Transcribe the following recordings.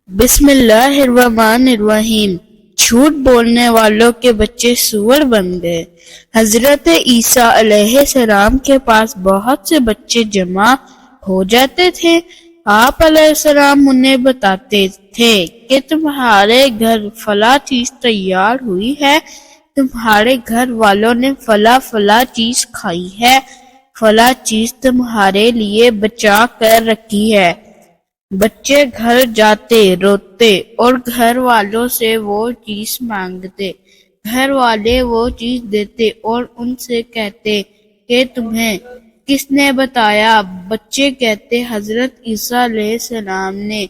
بسم اللہ الرحمن الرحیم۔ جھوٹ بولنے والوں کے بچے سور بن گئے۔ حضرت عیسیٰ علیہ السلام کے پاس بہت سے بچے جمع ہو جاتے تھے۔ آپ علیہ السلام انہیں بتاتے تھے کہ تمہارے گھر فلاں چیز تیار ہوئی ہے، تمہارے گھر والوں نے فلاں چیز کھائی ہے، فلاں چیز تمہارے لیے بچا کر رکھی ہے۔ بچے گھر جاتے، روتے اور گھر والوں سے وہ چیز مانگتے۔ گھر والے وہ چیز دیتے اور ان سے کہتے کہ تمہیں کس نے بتایا؟ بچے کہتے حضرت عیسیٰ علیہ السلام نے۔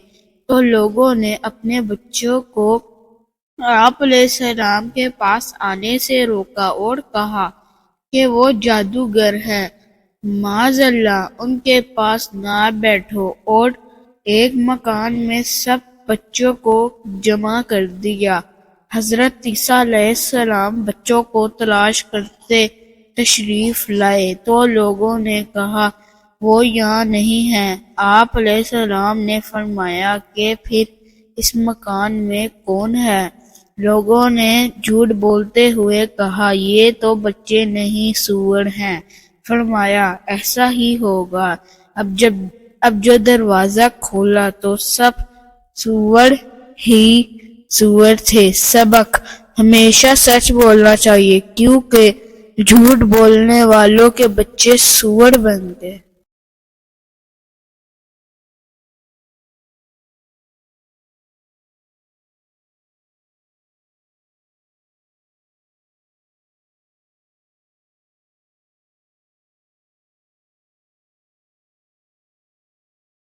تو لوگوں نے اپنے بچوں کو آپ علیہ السلام کے پاس آنے سے روکا اور کہا کہ وہ جادوگر ہیں، معاذ اللہ ان کے پاس نہ بیٹھو، اور ایک مکان میں سب بچوں کو جمع کر دیا۔ حضرت عیسیٰ علیہ السلام بچوں کو تلاش کرتے تشریف لائے تو لوگوں نے کہا وہ یہاں نہیں ہیں۔ آپ علیہ السلام نے فرمایا کہ پھر اس مکان میں کون ہے؟ لوگوں نے جھوٹ بولتے ہوئے کہا یہ تو بچے نہیں، سور ہیں۔ فرمایا ایسا ہی ہوگا۔ اب جو دروازہ کھولا تو سب سور ہی سور تھے۔ سبق: ہمیشہ سچ بولنا چاہیے کیونکہ جھوٹ بولنے والوں کے بچے سور بن گئے۔